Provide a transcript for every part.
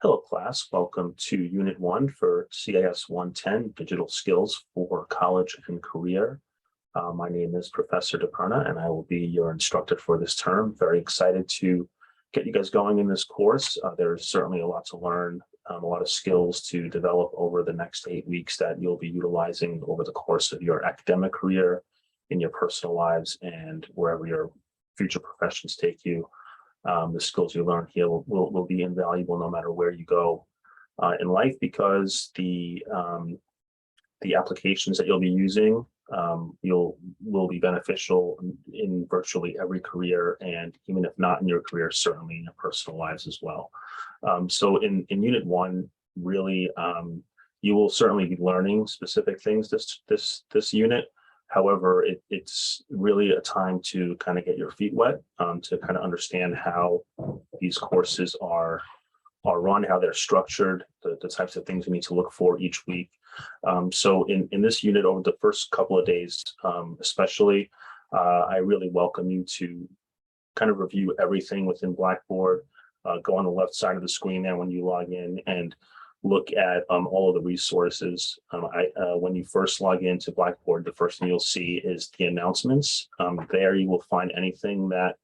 Hello, class. Welcome to Unit 1 for CIS110, Digital Skills for College and Career. My name is Professor DePerna, and I will be your instructor for this term. Very excited to get you guys going in this course. There's certainly a lot to learn, a lot of skills to develop over the next 8 weeks that you'll be utilizing over the course of your academic career, in your personal lives, and wherever your future professions take you. The skills you learn here will be invaluable no matter where you go in life, because the applications that you'll be using will be beneficial in virtually every career, and even if not in your career, certainly in your personal lives as well. So in Unit 1, really, you will certainly be learning specific things this unit. However, it's really a time to kind of get your feet wet, to kind of understand how these courses are run, how they're structured, the types of things you need to look for each week. So in this unit, over the first couple of days, especially, I really welcome you to kind of review everything within Blackboard. Go on the left side of the screen there when you log in and look at all of the resources. When you first log into Blackboard, the first thing you'll see is the announcements. There you will find anything that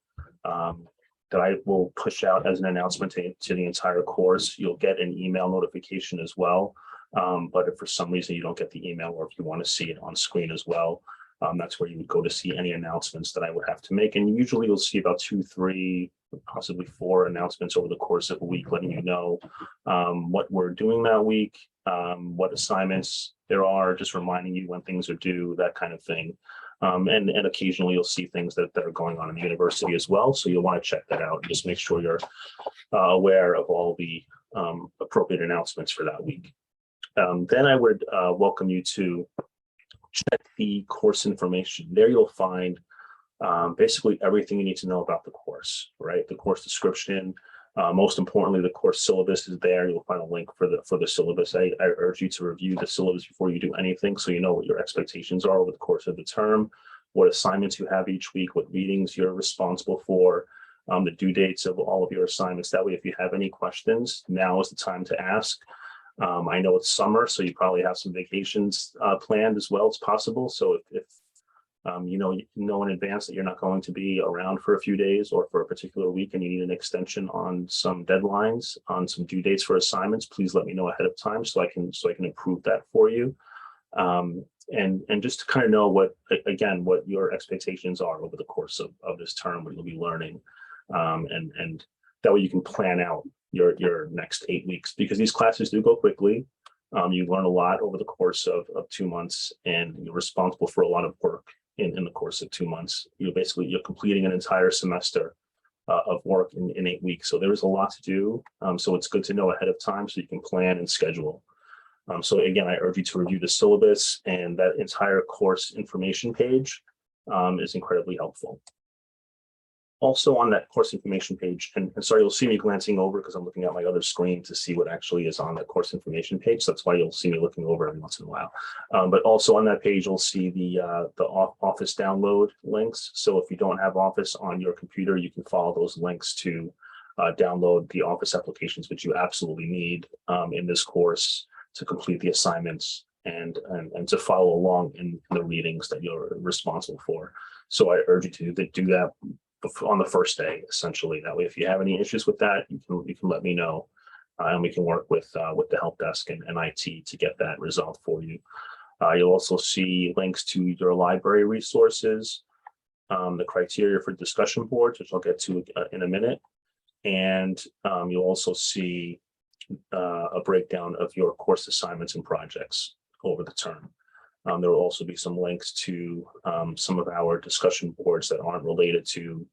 I will push out as an announcement to the entire course. You'll get an email notification as well. But if for some reason you don't get the email, or if you want to see it on screen as well, that's where you would go to see any announcements that I would have to make. And usually you'll see about 2, 3, possibly 4 announcements over the course of a week, letting you know what we're doing that week, what assignments there are, just reminding you when things are due, that kind of thing. And occasionally you'll see things that are going on in the university as well. So you'll want to check that out and just make sure you're aware of all the appropriate announcements for that week. Then I would welcome you to check the course information. There you'll find basically everything you need to know about the course, right? The course description, most importantly, the course syllabus is there. You'll find a link for the syllabus. I urge you to review the syllabus before you do anything, so you know what your expectations are over the course of the term, what assignments you have each week, what readings you're responsible for, the due dates of all of your assignments. That way, if you have any questions, now is the time to ask. I know it's summer, so you probably have some vacations planned as well. It's possible. So if you know in advance that you're not going to be around for a few days or for a particular week, and you need an extension on some deadlines, on some due dates for assignments, please let me know ahead of time so I can improve that for you. And just to kind of know what your expectations are over the course of this term, what you'll be learning, and that way you can plan out your next 8 weeks, because these classes do go quickly. You learn a lot over the course of 2 months, and you're responsible for a lot of work in the course of 2 months. You're completing an entire semester of work in 8 weeks. So there is a lot to do. So it's good to know ahead of time so you can plan and schedule. So again, I urge you to review the syllabus, and that entire course information page is incredibly helpful. Also on that course information page, and sorry, you'll see me glancing over because I'm looking at my other screen to see what actually is on that course information page. So that's why you'll see me looking over every once in a while. But also on that page, you'll see the Office download links. So if you don't have Office on your computer, you can follow those links to download the Office applications, which you absolutely need in this course to complete the assignments and to follow along in the readings that you're responsible for. So I urge you to do that on the first day, essentially. That way, if you have any issues with that, you can let me know, and we can work with the help desk and IT to get that resolved for you. You'll also see links to your library resources, the criteria for discussion boards, which I'll get to in a minute, and you'll also see a breakdown of your course assignments and projects over the term. There will also be some links to some of our discussion boards that aren't related to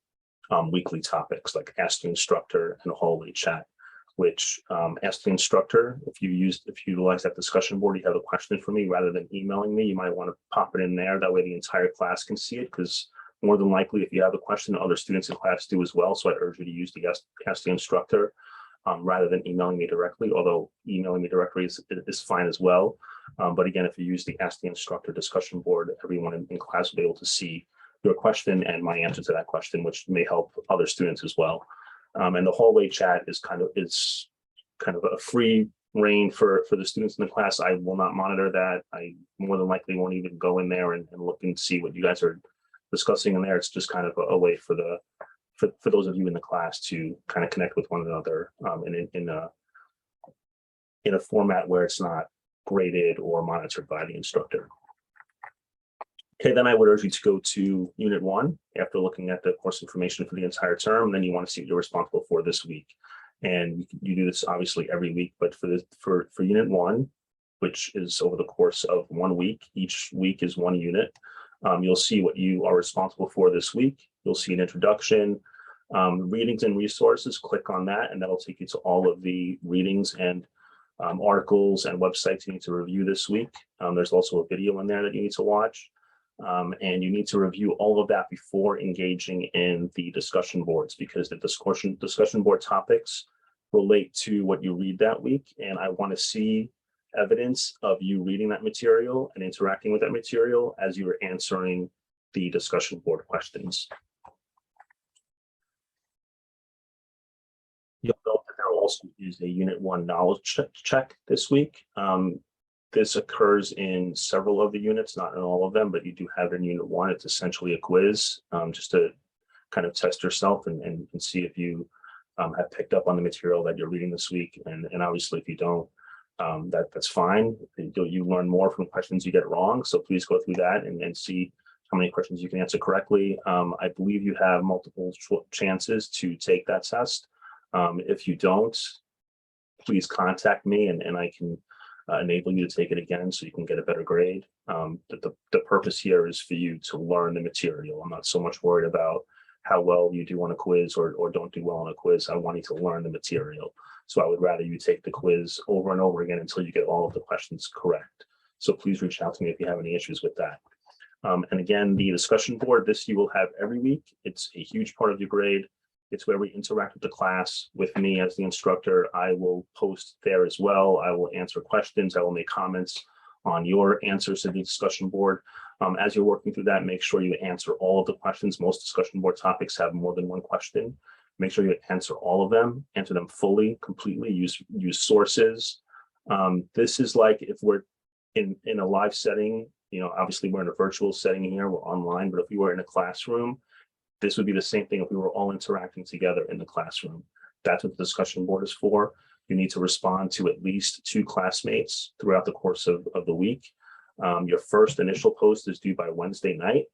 weekly topics, like Ask the Instructor and Hallway Chat, which Ask the Instructor, if you utilize that discussion board, you have a question for me, rather than emailing me, you might want to pop it in there. That way the entire class can see it, because more than likely, if you have a question, other students in class do as well. So I urge you to use the Ask the Instructor rather than emailing me directly, although emailing me directly is fine as well. But again, if you use the Ask the Instructor discussion board, everyone in class will be able to see your question and my answer to that question, which may help other students as well. And the hallway chat is kind of a free reign for the students in the class. I will not monitor that. I more than likely won't even go in there and look and see what you guys are discussing in there. It's just kind of a way for those of you in the class to kind of connect with one another in a format where it's not graded or monitored by the instructor. Okay, then I would urge you to go to Unit 1 after looking at the course information for the entire term. And then you want to see what you're responsible for this week. And you do this obviously every week, but for Unit 1, which is over the course of 1 week, each week is 1 unit. You'll see what you are responsible for this week. You'll see an introduction, readings and resources. Click on that, and that'll take you to all of the readings and articles and websites you need to review this week. There's also a video in there that you need to watch. And you need to review all of that before engaging in the discussion boards, because the discussion board topics relate to what you read that week. And I want to see evidence of you reading that material and interacting with that material as you are answering the discussion board questions. You'll note that there also is a Unit 1 knowledge check this week. This occurs in several of the units, not in all of them, but you do have in Unit 1. It's essentially a quiz, just to kind of test yourself and see if you have picked up on the material that you're reading this week. And obviously, if you don't, that's fine. You learn more from questions you get wrong. So please go through that and see how many questions you can answer correctly. I believe you have multiple chances to take that test. If you don't, please contact me and I can enable you to take it again so you can get a better grade. The purpose here is for you to learn the material. I'm not so much worried about how well you do on a quiz or don't do well on a quiz. I want you to learn the material. So I would rather you take the quiz over and over again until you get all of the questions correct. So please reach out to me if you have any issues with that. And again, the discussion board, this you will have every week. It's a huge part of your grade. It's where we interact with the class, with me as the instructor. I will post there as well. I will answer questions. I will make comments on your answers to the discussion board. As you're working through that, make sure you answer all of the questions. Most discussion board topics have more than one question. Make sure you answer all of them, answer them fully, completely, use sources. This is like if we're in a live setting, obviously we're in a virtual setting here, we're online, but if we were in a classroom, this would be the same thing if we were all interacting together in the classroom. That's what the discussion board is for. You need to respond to at least 2 classmates throughout the course of the week. Your first initial post is due by Wednesday night.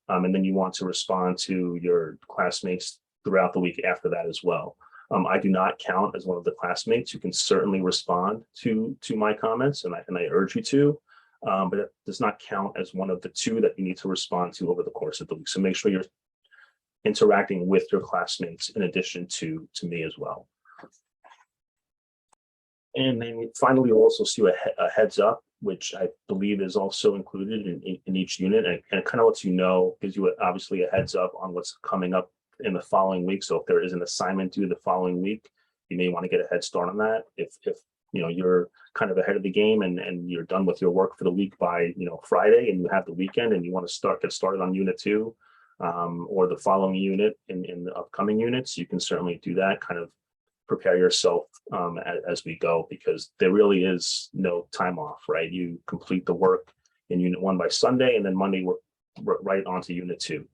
And then you want to respond to your classmates throughout the week after that as well. I do not count as one of the classmates. You can certainly respond to my comments, and I urge you to, but it does not count as one of the 2 that you need to respond to over the course of the week. So make sure you're interacting with your classmates in addition to me as well. And then finally, you'll also see a heads up, which I believe is also included in each unit. And it kind of lets you know, gives you obviously a heads up on what's coming up in the following week. So if there is an assignment due the following week, you may want to get a head start on that. If you're kind of ahead of the game and you're done with your work for the week by Friday, and you have the weekend and you want to get started on Unit 2, or the following unit in the upcoming units, you can certainly do that. Kind of prepare yourself as we go, because there really is no time off, right? You complete the work in Unit 1 by Sunday, and then Monday we're right onto Unit 2.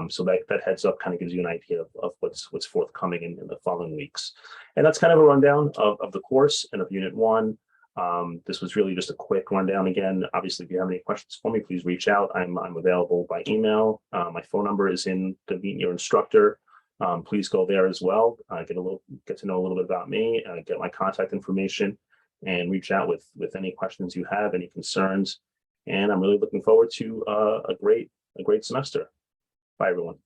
So that heads up kind of gives you an idea of what's forthcoming in the following weeks. And that's kind of a rundown of the course and of Unit 1. This was really just a quick rundown. Again, obviously, if you have any questions for me, please reach out. I'm available by email. My phone number is in the Meet Your Instructor. Please go there as well. Get to know a little bit about me, get my contact information, and reach out with any questions you have, any concerns. And I'm really looking forward to a great semester. Bye, everyone.